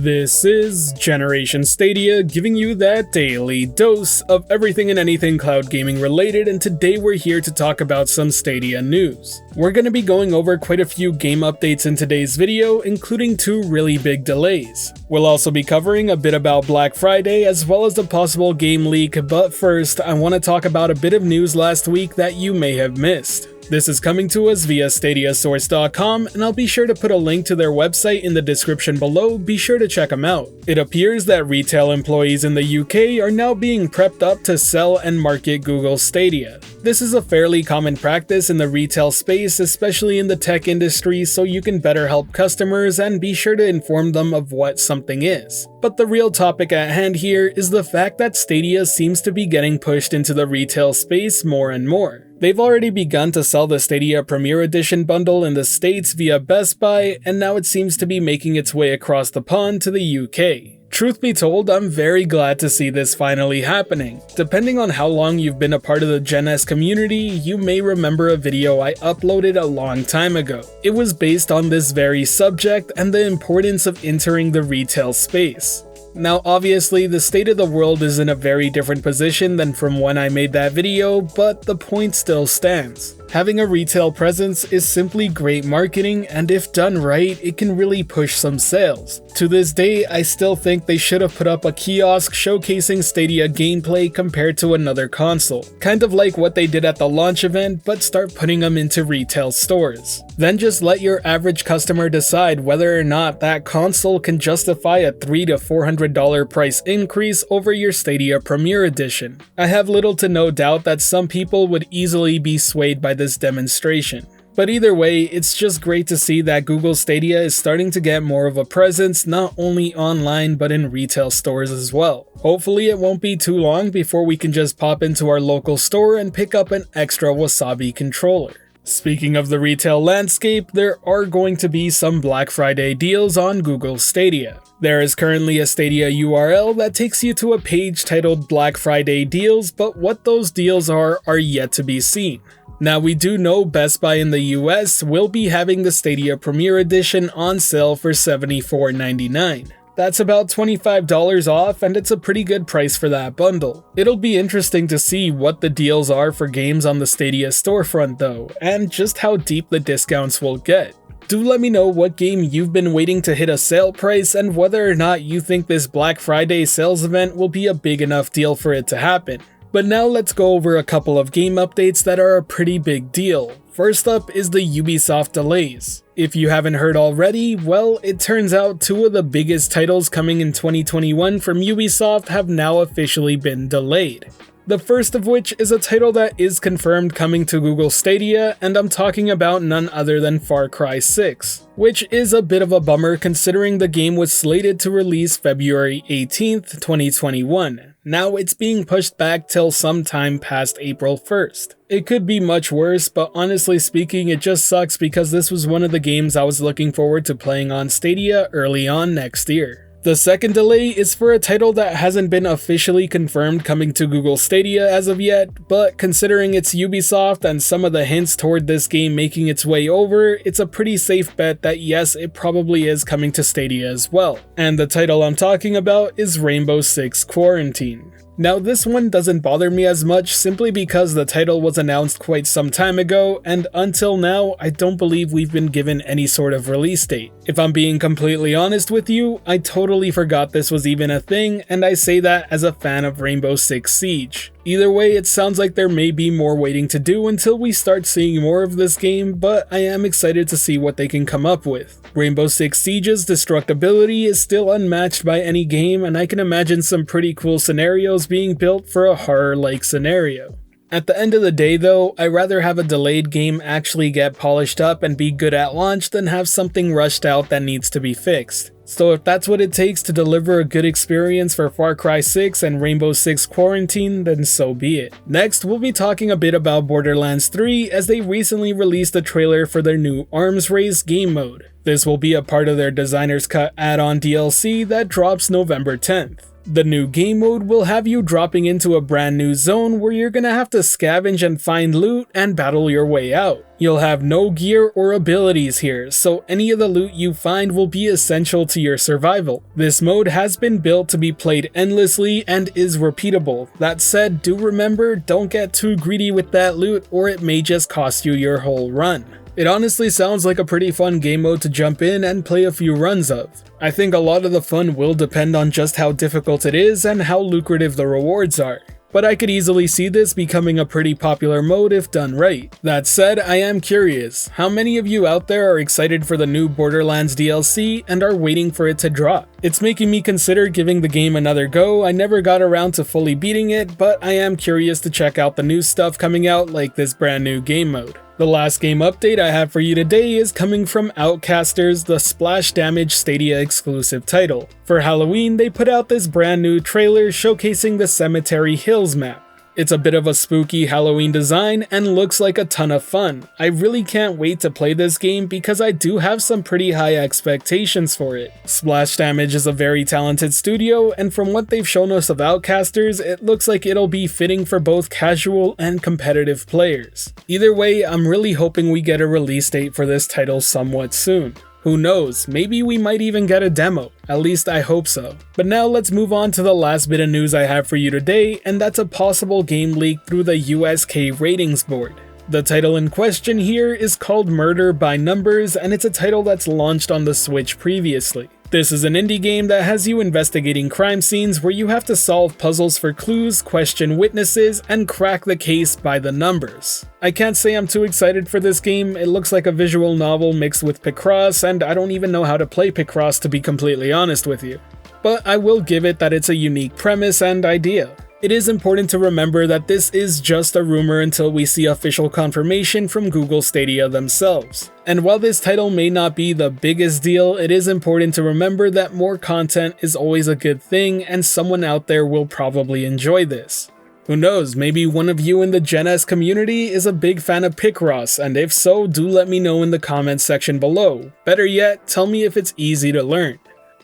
This is Generation Stadia, giving you that daily dose of everything and anything cloud gaming related, and today we're here to talk about some Stadia news. We're going to be going over quite a few game updates in today's video, including 2 really big delays. We'll also be covering a bit about Black Friday as well as the possible game leak, but first I want to talk about a bit of news last week that you may have missed. This is coming to us via StadiaSource.com, and I'll be sure to put a link to their website in the description below. Be sure to check them out. It appears that retail employees in the UK are now being prepped up to sell and market Google Stadia. This is a fairly common practice in the retail space, especially in the tech industry, so you can better help customers and be sure to inform them of what something is. But the real topic at hand here is the fact that Stadia seems to be getting pushed into the retail space more and more. They've already begun to sell the Stadia Premier Edition bundle in the States via Best Buy, and now it seems to be making its way across the pond to the UK. Truth be told, I'm very glad to see this finally happening. Depending on how long you've been a part of the Gen S community, you may remember a video I uploaded a long time ago. It was based on this very subject and the importance of entering the retail space. Now obviously, the state of the world is in a very different position than from when I made that video, but the point still stands. Having a retail presence is simply great marketing, and if done right, it can really push some sales. To this day, I still think they should have put up a kiosk showcasing Stadia gameplay compared to another console. Kind of like what they did at the launch event, but start putting them into retail stores. Then just let your average customer decide whether or not that console can justify a $300 to $400 price increase over your Stadia Premier Edition. I have little to no doubt that some people would easily be swayed by this demonstration. But either way, it's just great to see that Google Stadia is starting to get more of a presence not only online but in retail stores as well. Hopefully it won't be too long before we can just pop into our local store and pick up an extra Wasabi controller. Speaking of the retail landscape, there are going to be some Black Friday deals on Google Stadia. There is currently a Stadia URL that takes you to a page titled Black Friday Deals, but what those deals are yet to be seen. Now we do know Best Buy in the US will be having the Stadia Premier Edition on sale for $74.99. That's about $25 off, and it's a pretty good price for that bundle. It'll be interesting to see what the deals are for games on the Stadia storefront though, and just how deep the discounts will get. Do let me know what game you've been waiting to hit a sale price and whether or not you think this Black Friday sales event will be a big enough deal for it to happen. But now let's go over a couple of game updates that are a pretty big deal. First up is the Ubisoft Delays. If you haven't heard already, well, it turns out 2 of the biggest titles coming in 2021 from Ubisoft have now officially been delayed. The first of which is a title that is confirmed coming to Google Stadia, and I'm talking about none other than Far Cry 6, which is a bit of a bummer considering the game was slated to release February 18th, 2021. Now it's being pushed back till sometime past April 1st. It could be much worse, but honestly speaking, it just sucks because this was one of the games I was looking forward to playing on Stadia early on next year. The second delay is for a title that hasn't been officially confirmed coming to Google Stadia as of yet, but considering it's Ubisoft and some of the hints toward this game making its way over, it's a pretty safe bet that yes, it probably is coming to Stadia as well. And the title I'm talking about is Rainbow Six Quarantine. Now this one doesn't bother me as much simply because the title was announced quite some time ago, and until now I don't believe we've been given any sort of release date. If I'm being completely honest with you, I totally forgot this was even a thing, and I say that as a fan of Rainbow Six Siege. Either way, it sounds like there may be more waiting to do until we start seeing more of this game, but I am excited to see what they can come up with. Rainbow Six Siege's destructibility is still unmatched by any game, and I can imagine some pretty cool scenarios being built for a horror-like scenario. At the end of the day though, I'd rather have a delayed game actually get polished up and be good at launch than have something rushed out that needs to be fixed. So if that's what it takes to deliver a good experience for Far Cry 6 and Rainbow Six Quarantine, then so be it. Next, we'll be talking a bit about Borderlands 3 as they recently released a trailer for their new Arms Race game mode. This will be a part of their Designer's Cut add-on DLC that drops November 10th. The new game mode will have you dropping into a brand new zone where you're gonna have to scavenge and find loot and battle your way out. You'll have no gear or abilities here, so any of the loot you find will be essential to your survival. This mode has been built to be played endlessly and is repeatable. That said, do remember, don't get too greedy with that loot or it may just cost you your whole run. It honestly sounds like a pretty fun game mode to jump in and play a few runs of. I think a lot of the fun will depend on just how difficult it is and how lucrative the rewards are. But I could easily see this becoming a pretty popular mode if done right. That said, I am curious, how many of you out there are excited for the new Borderlands DLC and are waiting for it to drop? It's making me consider giving the game another go. I never got around to fully beating it, but I am curious to check out the new stuff coming out like this brand new game mode. The last game update I have for you today is coming from Outcasters, the Splash Damage Stadia exclusive title. For Halloween, they put out this brand new trailer showcasing the Cemetery Hills map. It's a bit of a spooky Halloween design and looks like a ton of fun. I really can't wait to play this game because I do have some pretty high expectations for it. Splash Damage is a very talented studio, and from what they've shown us of Outcasters, it looks like it'll be fitting for both casual and competitive players. Either way, I'm really hoping we get a release date for this title somewhat soon. Who knows, maybe we might even get a demo, at least I hope so. But now let's move on to the last bit of news I have for you today, and that's a possible game leak through the USK ratings board. The title in question here is called Murder by Numbers, and it's a title that's launched on the Switch previously. This is an indie game that has you investigating crime scenes where you have to solve puzzles for clues, question witnesses, and crack the case by the numbers. I can't say I'm too excited for this game. It looks like a visual novel mixed with Picross, and I don't even know how to play Picross to be completely honest with you. But I will give it that it's a unique premise and idea. It is important to remember that this is just a rumor until we see official confirmation from Google Stadia themselves. And while this title may not be the biggest deal, it is important to remember that more content is always a good thing and someone out there will probably enjoy this. Who knows, maybe one of you in the Gen S community is a big fan of Picross, and if so, do let me know in the comments section below. Better yet, tell me if it's easy to learn.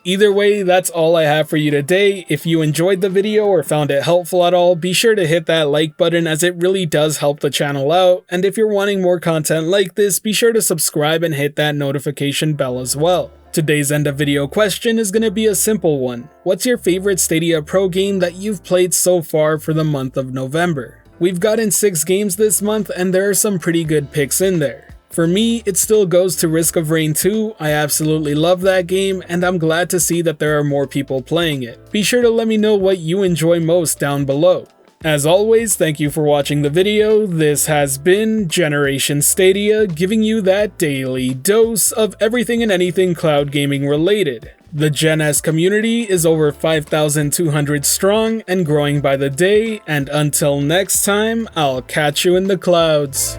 Either way, that's all I have for you today. If you enjoyed the video or found it helpful at all, be sure to hit that like button as it really does help the channel out. And if you're wanting more content like this, be sure to subscribe and hit that notification bell as well. Today's end of video question is going to be a simple one. What's your favorite Stadia Pro game that you've played so far for the month of November? We've gotten 6 games this month and there are some pretty good picks in there. For me, it still goes to Risk of Rain 2, I absolutely love that game, and I'm glad to see that there are more people playing it. Be sure to let me know what you enjoy most down below. As always, thank you for watching the video. This has been Generation Stadia, giving you that daily dose of everything and anything cloud gaming related. The Gen S community is over 5,200 strong and growing by the day, and until next time, I'll catch you in the clouds.